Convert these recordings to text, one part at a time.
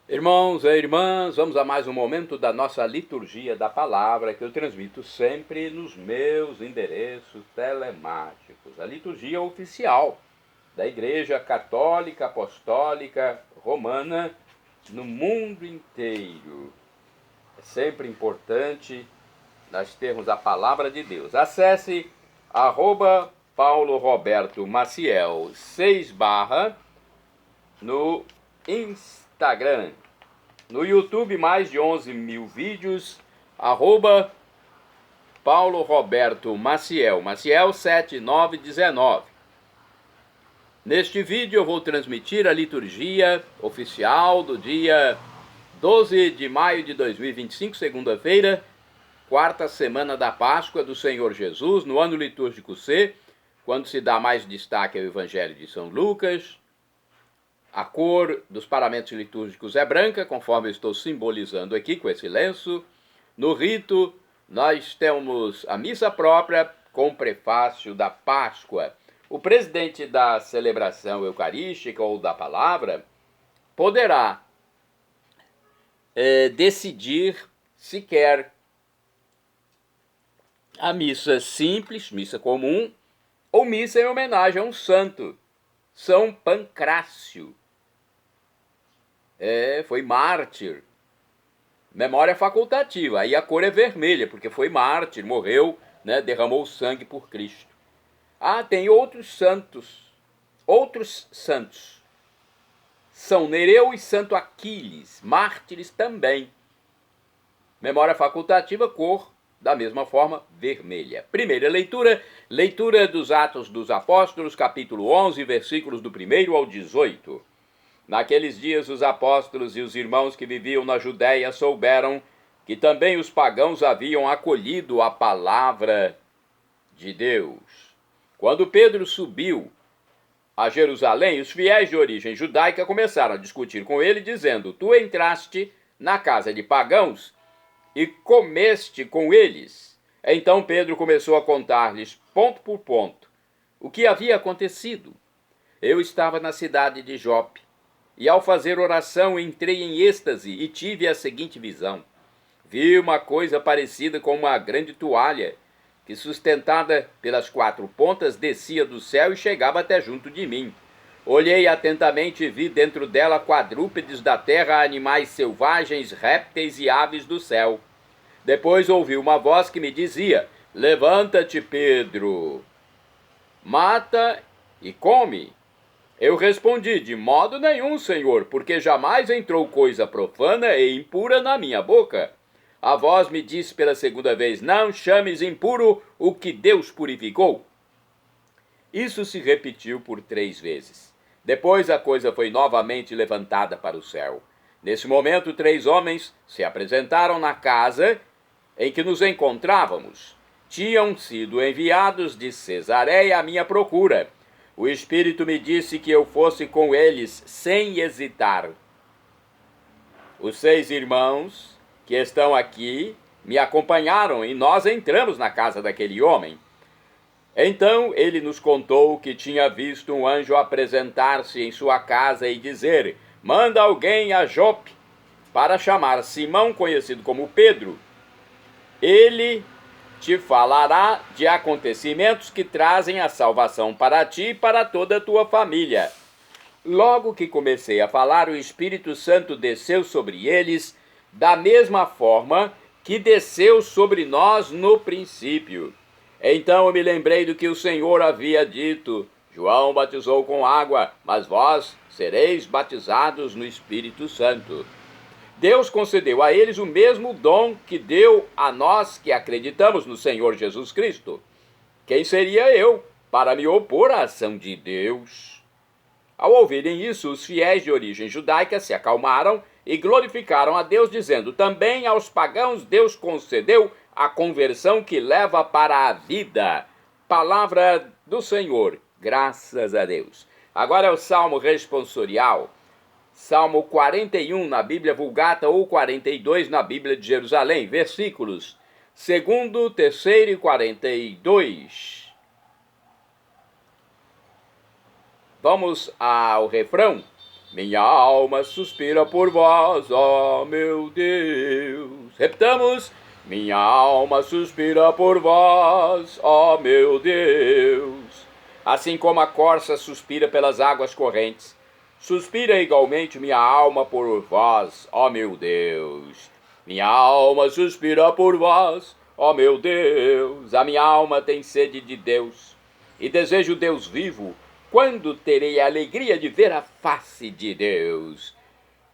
Irmãos e irmãs, vamos a mais um momento da nossa liturgia da palavra que eu transmito sempre nos meus endereços telemáticos. A liturgia oficial da Igreja Católica Apostólica Romana no mundo inteiro. É sempre importante nós termos a palavra de Deus. Acesse @Paulo Roberto Maciel 6 no Instagram. No YouTube, mais de 11 mil vídeos, @Paulo Roberto Maciel 7919. Neste vídeo eu vou transmitir a liturgia oficial do dia 12 de maio de 2025, segunda-feira, quarta semana da Páscoa do Senhor Jesus, no ano litúrgico C, quando se dá mais destaque ao Evangelho de São Lucas. A cor dos paramentos litúrgicos é branca, conforme eu estou simbolizando aqui com esse lenço. No rito, nós temos a missa própria com o prefácio da Páscoa. O presidente da celebração eucarística ou da palavra poderá decidir se quer a missa simples, missa comum, ou missa em homenagem a um santo, São Pancrácio. Foi mártir. Memória facultativa. Aí a cor é vermelha, porque foi mártir, morreu, derramou sangue por Cristo. Tem outros santos. São Nereu e Santo Aquiles, mártires também. Memória facultativa, cor da mesma forma, vermelha. Primeira leitura dos Atos dos Apóstolos, capítulo 11, versículos do 1º ao 18. Naqueles dias os apóstolos e os irmãos que viviam na Judéia souberam que também os pagãos haviam acolhido a palavra de Deus. Quando Pedro subiu a Jerusalém, os fiéis de origem judaica começaram a discutir com ele, dizendo: Tu entraste na casa de pagãos e comeste com eles. Então Pedro começou a contar-lhes, ponto por ponto, o que havia acontecido. Eu estava na cidade de Jope, e ao fazer oração entrei em êxtase e tive a seguinte visão. Vi uma coisa parecida com uma grande toalha, que sustentada pelas 4 pontas descia do céu e chegava até junto de mim. Olhei atentamente e vi dentro dela quadrúpedes da terra, animais selvagens, répteis e aves do céu. Depois ouvi uma voz que me dizia: Levanta-te, Pedro, mata e come. Eu respondi: De modo nenhum, Senhor, porque jamais entrou coisa profana e impura na minha boca. A voz me disse pela segunda vez: Não chames impuro o que Deus purificou. Isso se repetiu por 3 vezes. Depois a coisa foi novamente levantada para o céu. Nesse momento, 3 homens se apresentaram na casa em que nos encontrávamos. Tinham sido enviados de Cesareia à minha procura. O Espírito me disse que eu fosse com eles sem hesitar. Os 6 irmãos que estão aqui me acompanharam e nós entramos na casa daquele homem. Então ele nos contou que tinha visto um anjo apresentar-se em sua casa e dizer: Manda alguém a Jope para chamar Simão, conhecido como Pedro. Ele te falará de acontecimentos que trazem a salvação para ti e para toda a tua família. Logo que comecei a falar, o Espírito Santo desceu sobre eles, da mesma forma que desceu sobre nós no princípio. Então eu me lembrei do que o Senhor havia dito: João batizou com água, mas vós sereis batizados no Espírito Santo. Deus concedeu a eles o mesmo dom que deu a nós que acreditamos no Senhor Jesus Cristo. Quem seria eu para me opor à ação de Deus? Ao ouvirem isso, os fiéis de origem judaica se acalmaram e glorificaram a Deus, dizendo: Também aos pagãos Deus concedeu a conversão que leva para a vida. Palavra do Senhor, graças a Deus. Agora é o Salmo responsorial. Salmo 41 na Bíblia Vulgata ou 42 na Bíblia de Jerusalém, versículos 2º, 3º e 42. Vamos ao refrão. Minha alma suspira por vós, ó meu Deus. Repitamos. Minha alma suspira por vós, ó meu Deus. Assim como a corça suspira pelas águas correntes, suspira igualmente minha alma por vós, ó meu Deus. Minha alma suspira por vós, ó meu Deus. A minha alma tem sede de Deus, e desejo Deus vivo. Quando terei a alegria de ver a face de Deus?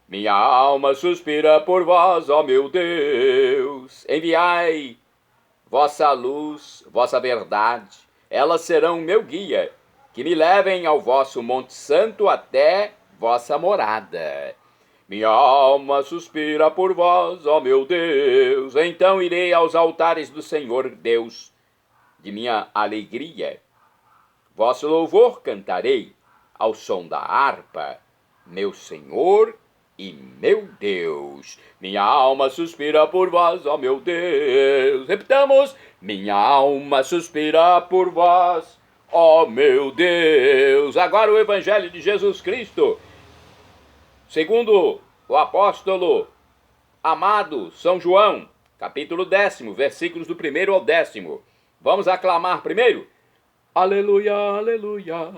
Minha alma suspira por vós, ó meu Deus. Enviai vossa luz, vossa verdade, elas serão meu guia, que me levem ao vosso Monte Santo até vossa morada. Minha alma suspira por vós, ó meu Deus. Então irei aos altares do Senhor Deus, de minha alegria. Vosso louvor cantarei ao som da harpa, meu Senhor e meu Deus. Minha alma suspira por vós, ó meu Deus. Repitamos. Minha alma suspira por vós, ó meu Deus. Agora o Evangelho de Jesus Cristo, segundo o apóstolo amado São João, capítulo 10, versículos do 1º ao 10º. Vamos aclamar primeiro. Aleluia, aleluia.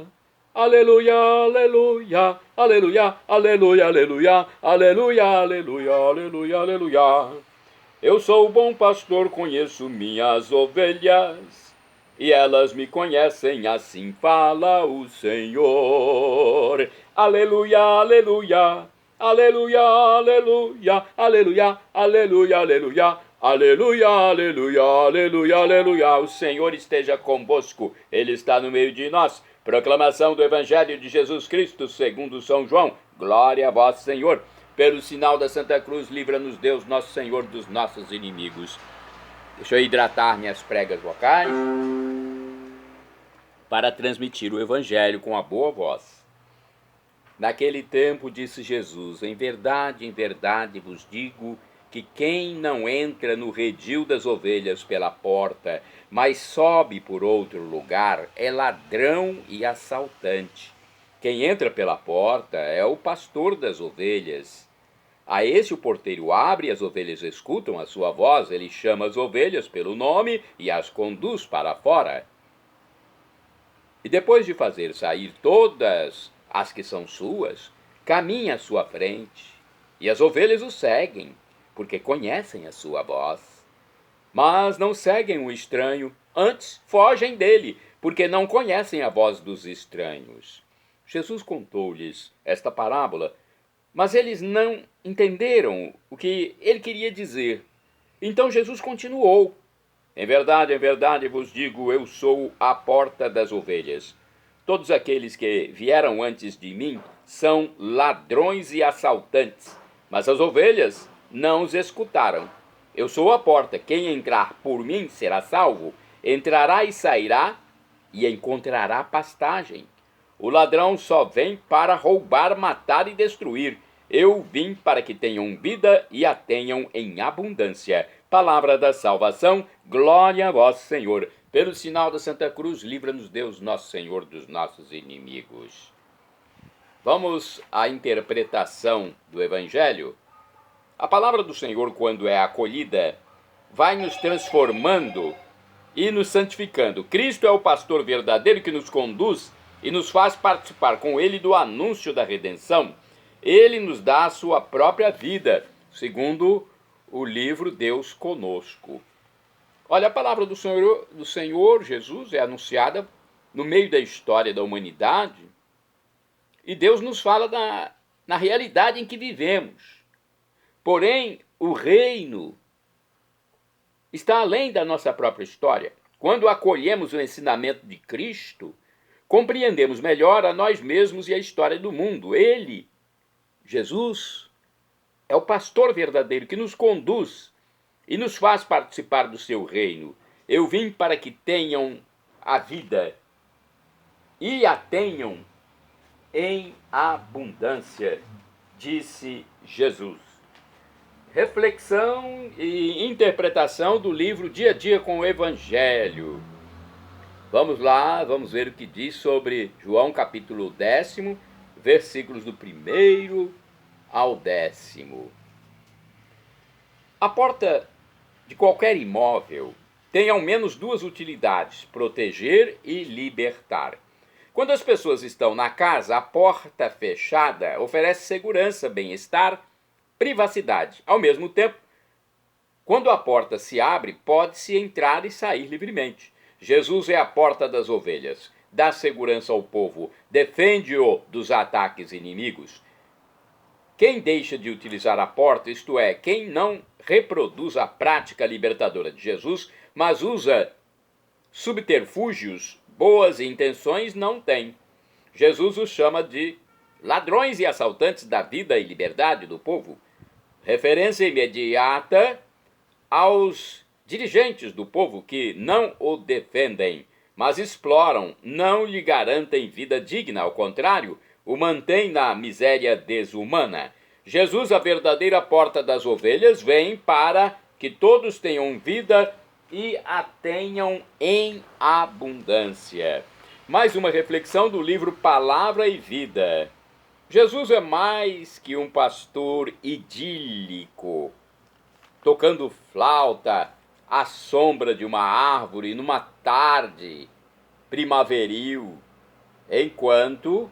Aleluia, aleluia, aleluia, aleluia, aleluia, aleluia, aleluia, aleluia, aleluia. Eu sou o bom pastor, conheço minhas ovelhas, e elas me conhecem, assim fala o Senhor. Aleluia, aleluia, aleluia, aleluia, aleluia, aleluia, aleluia. Aleluia, aleluia, aleluia, aleluia. O Senhor esteja convosco, Ele está no meio de nós. Proclamação do Evangelho de Jesus Cristo, segundo São João. Glória a vós, Senhor. Pelo sinal da Santa Cruz, livra-nos Deus, nosso Senhor, dos nossos inimigos. Deixa eu hidratar minhas pregas vocais para transmitir o Evangelho com a boa voz. Naquele tempo disse Jesus: em verdade vos digo que quem não entra no redil das ovelhas pela porta, mas sobe por outro lugar, é ladrão e assaltante. Quem entra pela porta é o pastor das ovelhas. A esse o porteiro abre e as ovelhas escutam a sua voz. Ele chama as ovelhas pelo nome e as conduz para fora. E depois de fazer sair todas as que são suas, caminha à sua frente, e as ovelhas o seguem, porque conhecem a sua voz. Mas não seguem o estranho, antes fogem dele, porque não conhecem a voz dos estranhos. Jesus contou-lhes esta parábola, mas eles não entenderam o que ele queria dizer. Então Jesus continuou: em verdade vos digo, eu sou a porta das ovelhas. Todos aqueles que vieram antes de mim são ladrões e assaltantes, mas as ovelhas não os escutaram. Eu sou a porta, quem entrar por mim será salvo, entrará e sairá e encontrará pastagem. O ladrão só vem para roubar, matar e destruir. Eu vim para que tenham vida e a tenham em abundância. Palavra da salvação, glória a vós, Senhor. Pelo sinal da Santa Cruz, livra-nos Deus, nosso Senhor, dos nossos inimigos. Vamos à interpretação do Evangelho. A palavra do Senhor, quando é acolhida, vai nos transformando e nos santificando. Cristo é o pastor verdadeiro que nos conduz e nos faz participar com Ele do anúncio da redenção. Ele nos dá a sua própria vida, segundo o livro Deus Conosco. Olha, a palavra do Senhor Jesus é anunciada no meio da história da humanidade, e Deus nos fala na realidade em que vivemos. Porém, o reino está além da nossa própria história. Quando acolhemos o ensinamento de Cristo, compreendemos melhor a nós mesmos e a história do mundo. Ele, Jesus, é o pastor verdadeiro que nos conduz e nos faz participar do seu reino. Eu vim para que tenham a vida e a tenham em abundância, disse Jesus. Reflexão e interpretação do livro Dia a Dia com o Evangelho. Vamos lá, vamos ver o que diz sobre João capítulo 10, versículos do 1º ao 10º. A porta de qualquer imóvel tem ao menos duas utilidades: proteger e libertar. Quando as pessoas estão na casa, a porta fechada oferece segurança, bem-estar, privacidade. Ao mesmo tempo, quando a porta se abre, pode-se entrar e sair livremente. Jesus é a porta das ovelhas, dá segurança ao povo, defende-o dos ataques inimigos. Quem deixa de utilizar a porta, isto é, quem não reproduz a prática libertadora de Jesus, mas usa subterfúgios, boas intenções, não tem. Jesus os chama de ladrões e assaltantes da vida e liberdade do povo. Referência imediata aos dirigentes do povo que não o defendem, mas exploram, não lhe garantem vida digna, ao contrário, o mantém na miséria desumana. Jesus, a verdadeira porta das ovelhas, vem para que todos tenham vida e a tenham em abundância. Mais uma reflexão do livro Palavra e Vida. Jesus é mais que um pastor idílico, tocando flauta à sombra de uma árvore numa tarde primaveril, enquanto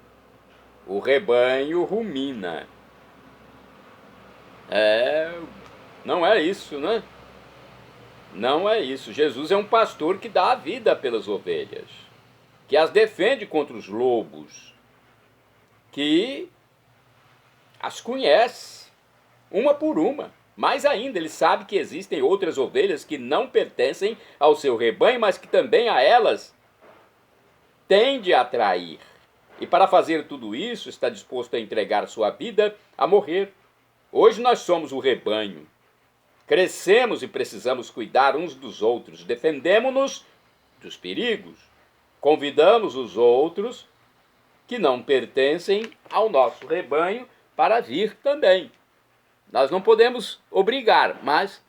o rebanho rumina. Não é isso, né? Não é isso. Jesus é um pastor que dá a vida pelas ovelhas, que as defende contra os lobos, que as conhece, uma por uma. Mais ainda, ele sabe que existem outras ovelhas que não pertencem ao seu rebanho, mas que também a elas tende a atrair. E para fazer tudo isso, está disposto a entregar sua vida a morrer. Hoje nós somos o rebanho. Crescemos e precisamos cuidar uns dos outros. Defendemos-nos dos perigos. Convidamos os outros que não pertencem ao nosso rebanho para vir também. Nós não podemos obrigar, mas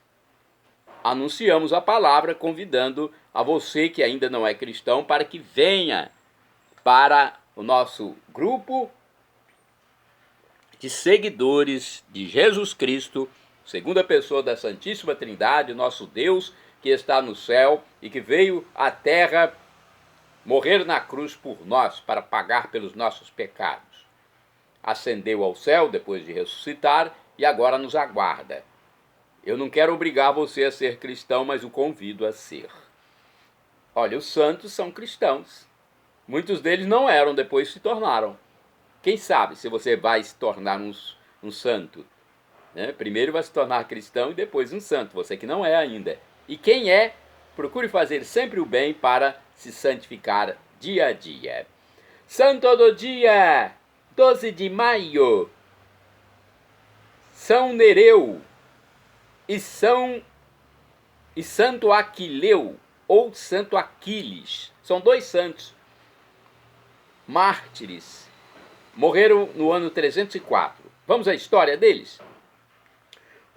anunciamos a palavra convidando a você que ainda não é cristão para que venha para o nosso grupo de seguidores de Jesus Cristo, segunda pessoa da Santíssima Trindade, nosso Deus que está no céu e que veio à terra morrer na cruz por nós para pagar pelos nossos pecados. Ascendeu ao céu depois de ressuscitar e agora nos aguarda. Eu não quero obrigar você a ser cristão, mas o convido a ser. Olha, os santos são cristãos. Muitos deles não eram, depois se tornaram. Quem sabe se você vai se tornar um santo, né? Primeiro vai se tornar cristão e depois um santo, você que não é ainda. E quem é, procure fazer sempre o bem para se santificar dia a dia. Santo do dia 12 de maio, São Nereu e Santo Aquileu, ou Santo Aquiles. São dois santos mártires. Morreram no ano 304. Vamos à história deles?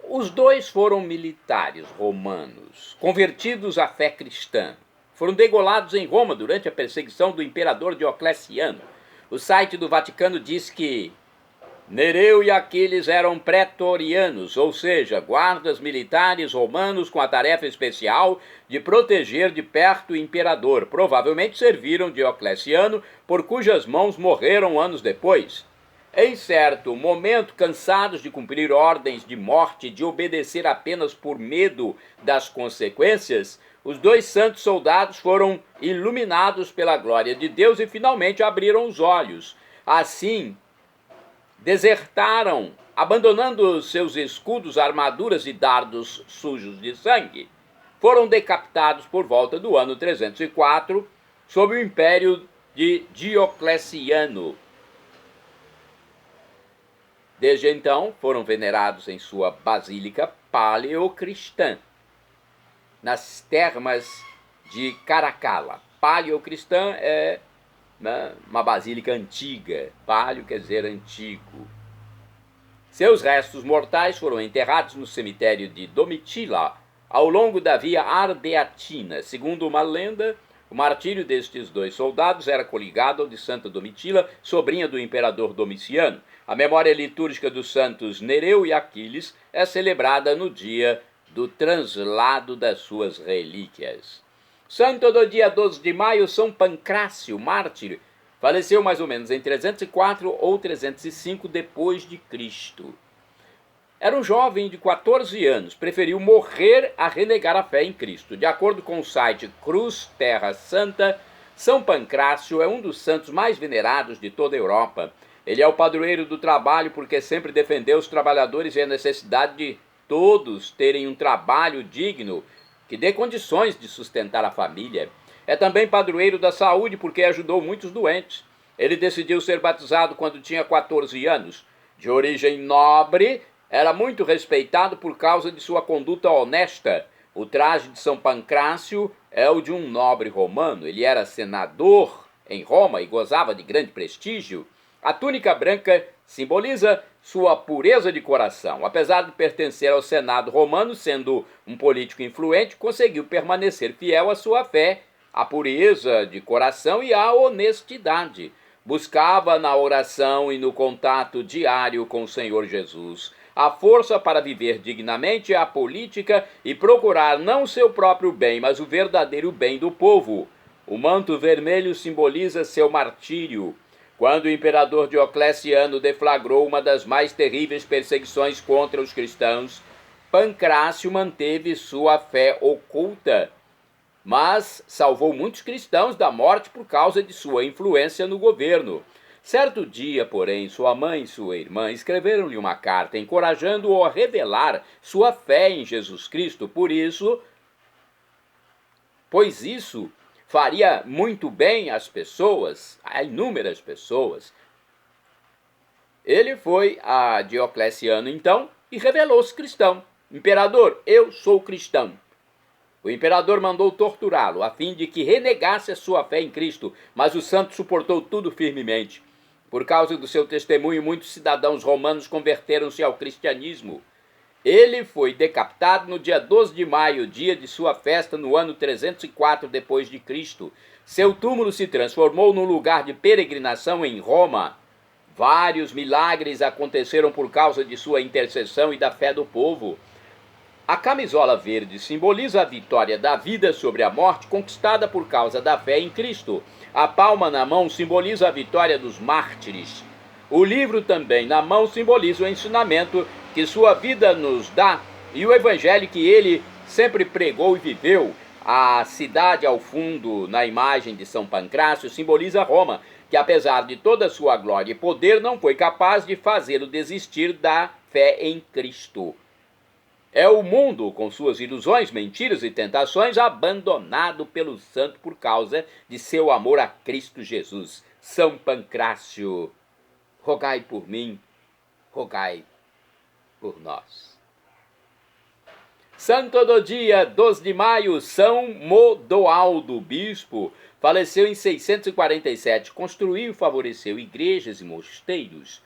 Os dois foram militares romanos, convertidos à fé cristã. Foram degolados em Roma durante a perseguição do imperador Diocleciano. O site do Vaticano diz que Nereu e Aquiles eram pretorianos, ou seja, guardas militares romanos com a tarefa especial de proteger de perto o imperador. Provavelmente serviram Diocleciano, por cujas mãos morreram anos depois. Em certo momento, cansados de cumprir ordens de morte e de obedecer apenas por medo das consequências, os dois santos soldados foram iluminados pela glória de Deus e finalmente abriram os olhos. Assim, desertaram, abandonando seus escudos, armaduras e dardos sujos de sangue. Foram decapitados por volta do ano 304, sob o império de Diocleciano. Desde então, foram venerados em sua basílica paleocristã, nas termas de Caracalla. Paleocristã é uma basílica antiga. Paleo quer dizer antigo. Seus restos mortais foram enterrados no cemitério de Domitila, ao longo da via Ardeatina. Segundo uma lenda, O martírio destes dois soldados era coligado ao de Santa Domitila, sobrinha do imperador Domiciano. A memória litúrgica dos santos Nereu e Aquiles é celebrada no dia do translado das suas relíquias. Santo do dia 12 de maio, São Pancrácio, mártir, faleceu mais ou menos em 304 ou 305 depois de Cristo. Era um jovem de 14 anos, preferiu morrer a renegar a fé em Cristo. De acordo com o site Cruz Terra Santa, São Pancrácio é um dos santos mais venerados de toda a Europa. Ele é o padroeiro do trabalho porque sempre defendeu os trabalhadores e a necessidade de todos terem um trabalho digno que dê condições de sustentar a família. É também padroeiro da saúde porque ajudou muitos doentes. Ele decidiu ser batizado quando tinha 14 anos. De origem nobre, era muito respeitado por causa de sua conduta honesta. O traje de São Pancrácio é o de um nobre romano. Ele era senador em Roma e gozava de grande prestígio. A túnica branca simboliza sua pureza de coração. Apesar de pertencer ao Senado romano, sendo um político influente, conseguiu permanecer fiel à sua fé, à pureza de coração e à honestidade. Buscava na oração e no contato diário com o Senhor Jesus a força para viver dignamente a política e procurar não o seu próprio bem, mas o verdadeiro bem do povo. O manto vermelho simboliza seu martírio. Quando o imperador Diocleciano deflagrou uma das mais terríveis perseguições contra os cristãos, Pancrácio manteve sua fé oculta, mas salvou muitos cristãos da morte por causa de sua influência no governo. Certo dia, porém, sua mãe e sua irmã escreveram-lhe uma carta encorajando-o a revelar sua fé em Jesus Cristo. Pois isso faria muito bem às pessoas, a inúmeras pessoas. Ele foi a Diocleciano, então, e revelou-se cristão. Imperador, eu sou cristão. O imperador mandou torturá-lo, a fim de que renegasse a sua fé em Cristo, mas o santo suportou tudo firmemente. Por causa do seu testemunho, muitos cidadãos romanos converteram-se ao cristianismo. Ele foi decapitado no dia 12 de maio, dia de sua festa, no ano 304 depois de Cristo. Seu túmulo se transformou num lugar de peregrinação em Roma. Vários milagres aconteceram por causa de sua intercessão e da fé do povo. A camisola verde simboliza a vitória da vida sobre a morte conquistada por causa da fé em Cristo. A palma na mão simboliza a vitória dos mártires. O livro também na mão simboliza o ensinamento que sua vida nos dá e o evangelho que ele sempre pregou e viveu. A cidade ao fundo, na imagem de São Pancrácio, simboliza Roma, que apesar de toda a sua glória e poder, não foi capaz de fazê-lo desistir da fé em Cristo. É o mundo, com suas ilusões, mentiras e tentações, abandonado pelo santo por causa de seu amor a Cristo Jesus. São Pancrácio, rogai por mim, rogai por nós. Santo do dia 12 de maio, São Modoaldo, bispo, faleceu em 647, construiu e favoreceu igrejas e mosteiros.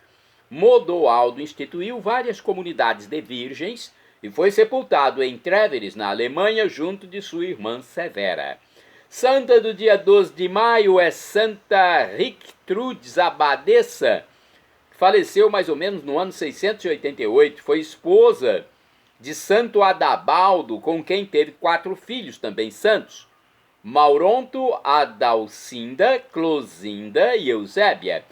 Modoaldo instituiu várias comunidades de virgens e foi sepultado em Trèveris, na Alemanha, junto de sua irmã Severa. Santa do dia 12 de maio é Santa Rictrudes Abadesa, que faleceu mais ou menos no ano 688, foi esposa de Santo Adabaldo, com quem teve 4 filhos, também santos: Mauronto, Adalcinda, Closinda e Eusébia.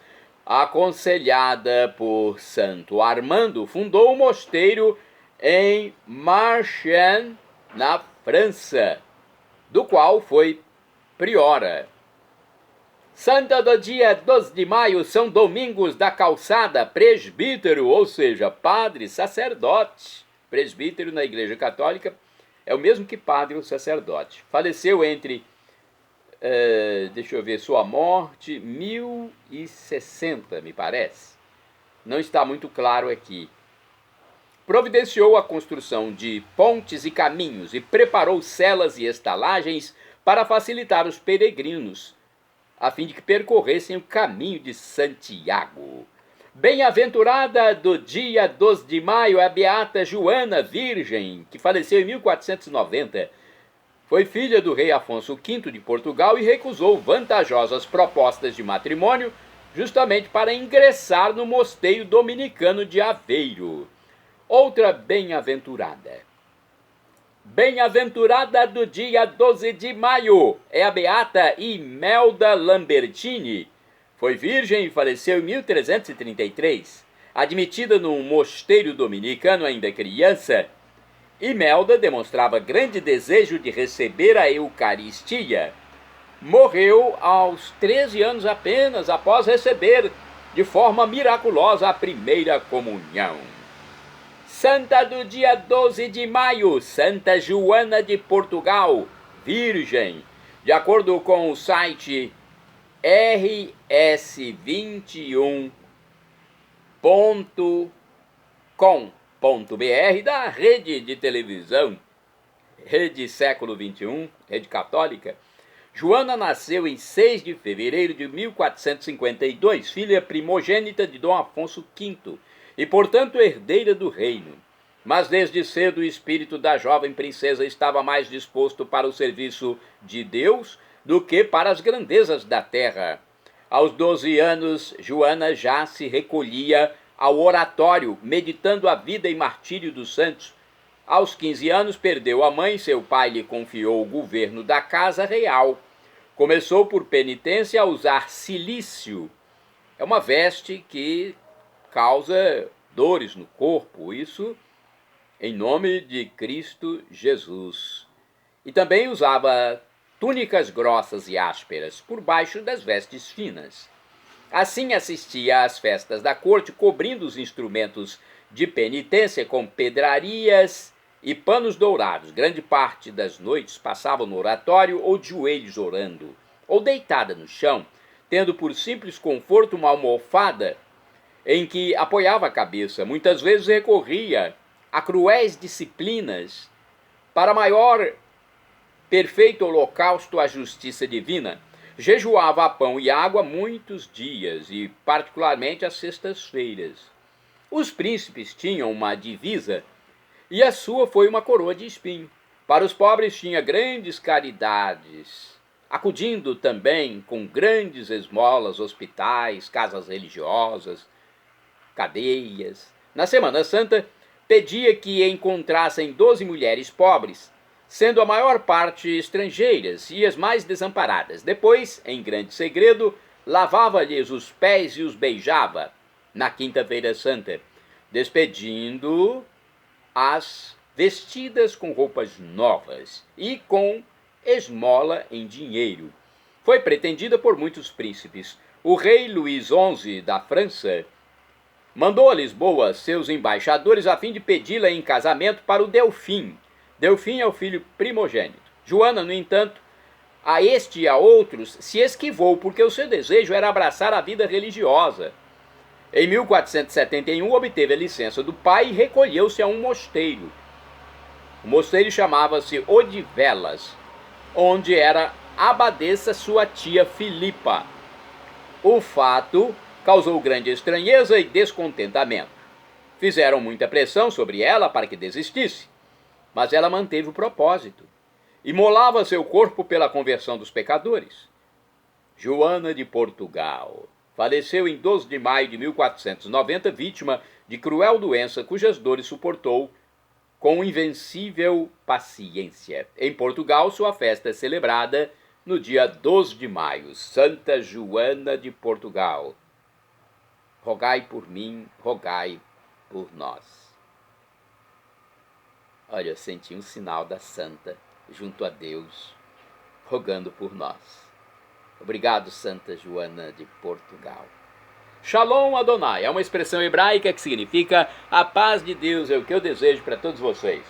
Aconselhada por Santo Armando, fundou um mosteiro em Marchiennes, na França, do qual foi priora. Santa do dia 12 de maio, São Domingos da Calçada, presbítero, ou seja, padre, sacerdote. Presbítero na Igreja Católica é o mesmo que padre ou sacerdote. Faleceu entre, sua morte, 1060, me parece. Não está muito claro aqui. Providenciou a construção de pontes e caminhos e preparou celas e estalagens para facilitar os peregrinos, a fim de que percorressem o caminho de Santiago. Bem-aventurada do dia 12 de maio é a beata Joana Virgem, que faleceu em 1490. Foi filha do rei Afonso V de Portugal e recusou vantajosas propostas de matrimônio justamente para ingressar no mosteiro dominicano de Aveiro. Outra bem-aventurada. Bem-aventurada do dia 12 de maio é a beata Imelda Lambertini. Foi virgem e faleceu em 1333. Admitida num mosteiro dominicano ainda criança, Imelda demonstrava grande desejo de receber a Eucaristia. Morreu aos 13 anos apenas após receber de forma miraculosa a primeira comunhão. Santa do dia 12 de maio, Santa Joana de Portugal, Virgem. De acordo com o site rs21.com.br da rede de televisão, Rede Século XXI, Rede Católica, Joana nasceu em 6 de fevereiro de 1452, filha primogênita de Dom Afonso V e, portanto, herdeira do reino. Mas desde cedo o espírito da jovem princesa estava mais disposto para o serviço de Deus do que para as grandezas da terra. Aos 12 anos, Joana já se recolhia ao oratório, meditando a vida e martírio dos santos. Aos 15 anos, perdeu a mãe, seu pai lhe confiou o governo da casa real. Começou por penitência a usar cilício. É uma veste que causa dores no corpo, isso em nome de Cristo Jesus. E também usava túnicas grossas e ásperas por baixo das vestes finas. Assim assistia às festas da corte, cobrindo os instrumentos de penitência com pedrarias e panos dourados. Grande parte das noites passava no oratório ou de joelhos orando, ou deitada no chão, tendo por simples conforto uma almofada em que apoiava a cabeça. Muitas vezes recorria a cruéis disciplinas para maior perfeito holocausto à justiça divina. Jejuava a pão e água muitos dias, e particularmente às sextas-feiras. Os príncipes tinham uma divisa, e a sua foi uma coroa de espinho. Para os pobres tinha grandes caridades, acudindo também com grandes esmolas, hospitais, casas religiosas, cadeias. Na Semana Santa, pedia que encontrassem 12 mulheres pobres, sendo a maior parte estrangeiras e as mais desamparadas. Depois, em grande segredo, lavava-lhes os pés e os beijava, na Quinta-feira Santa, despedindo-as vestidas com roupas novas e com esmola em dinheiro. Foi pretendida por muitos príncipes. O rei Luís XI da França mandou a Lisboa seus embaixadores a fim de pedi-la em casamento para o Delfim. Delfim é o filho primogênito. Joana, no entanto, a este e a outros se esquivou, porque o seu desejo era abraçar a vida religiosa. Em 1471, obteve a licença do pai e recolheu-se a um mosteiro. O mosteiro chamava-se Odivelas, onde era abadesa sua tia Filipa. O fato causou grande estranheza e descontentamento. Fizeram muita pressão sobre ela para que desistisse, mas ela manteve o propósito. Imolava seu corpo pela conversão dos pecadores. Joana de Portugal faleceu em 12 de maio de 1490, vítima de cruel doença cujas dores suportou com invencível paciência. Em Portugal, sua festa é celebrada no dia 12 de maio. Santa Joana de Portugal, rogai por mim, rogai por nós. Olha, eu senti um sinal da santa junto a Deus, rogando por nós. Obrigado, Santa Joana de Portugal. Shalom Adonai é uma expressão hebraica que significa a paz de Deus, é o que eu desejo para todos vocês.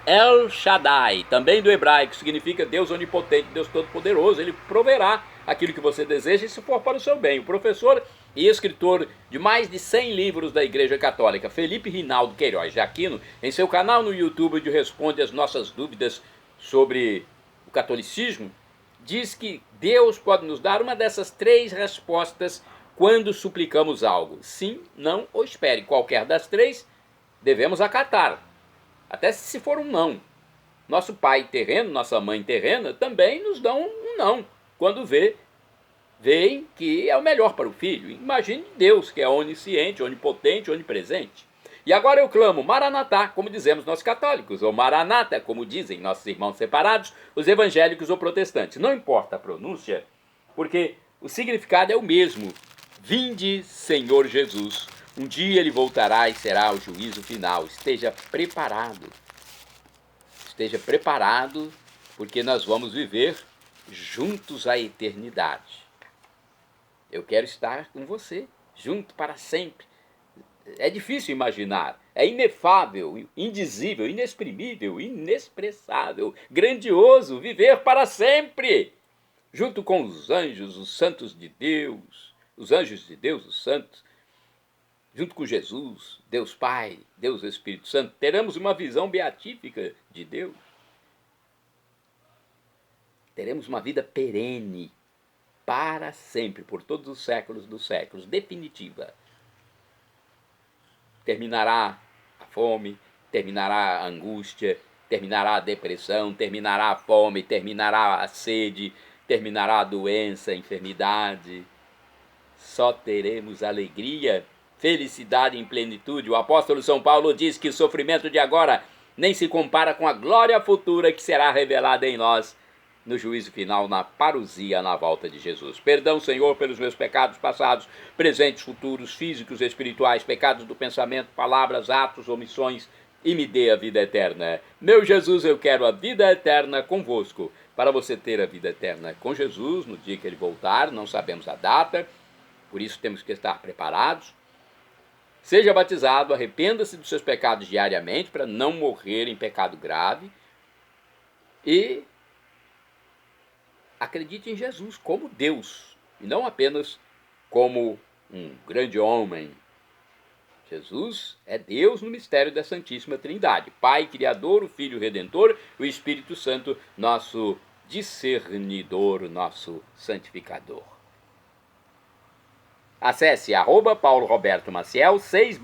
El Shaddai, também do hebraico, significa Deus onipotente, Deus todo-poderoso. Ele proverá aquilo que você deseja, e se for para o seu bem. O professor e escritor de mais de 100 livros da Igreja Católica, Felipe Rinaldo Queiroz de Aquino, em seu canal no YouTube, onde responde as nossas dúvidas sobre o catolicismo, diz que Deus pode nos dar uma dessas 3 respostas quando suplicamos algo. Sim, não ou espere. Qualquer das 3 devemos acatar, até se for um não. Nosso pai terreno, nossa mãe terrena, também nos dão um não, quando veem que é o melhor para o filho. Imagine Deus, que é onisciente, onipotente, onipresente. E agora eu clamo, Maranatá, como dizemos nós católicos, ou Maranata, como dizem nossos irmãos separados, os evangélicos ou protestantes. Não importa a pronúncia, porque o significado é o mesmo. Vinde, Senhor Jesus. Um dia ele voltará e será o juízo final. Esteja preparado. Esteja preparado, porque nós vamos viver juntos a eternidade. Eu quero estar com você, junto para sempre. É difícil imaginar, é inefável, indizível, inexprimível, inexpressável, grandioso viver para sempre, junto com os anjos, os santos de Deus, os anjos de Deus, os santos, junto com Jesus, Deus Pai, Deus Espírito Santo. Teremos uma visão beatífica de Deus. Teremos uma vida perene, para sempre, por todos os séculos dos séculos, definitiva. Terminará a fome, terminará a angústia, terminará a depressão, terminará a fome, terminará a sede, terminará a doença, a enfermidade. Só teremos alegria, felicidade em plenitude. O apóstolo São Paulo diz que o sofrimento de agora nem se compara com a glória futura que será revelada em nós no juízo final, na parousia, na volta de Jesus. Perdão, Senhor, pelos meus pecados passados, presentes, futuros, físicos, espirituais, pecados do pensamento, palavras, atos, omissões, e me dê a vida eterna. Meu Jesus, eu quero a vida eterna convosco. Para você ter a vida eterna com Jesus, no dia que ele voltar, não sabemos a data, por isso temos que estar preparados. Seja batizado, arrependa-se dos seus pecados diariamente, para não morrer em pecado grave, e acredite em Jesus como Deus, e não apenas como um grande homem. Jesus é Deus no mistério da Santíssima Trindade, Pai Criador, o Filho Redentor, o Espírito Santo, nosso discernidor, nosso santificador. Acesse @PauloRobertoMaciel 6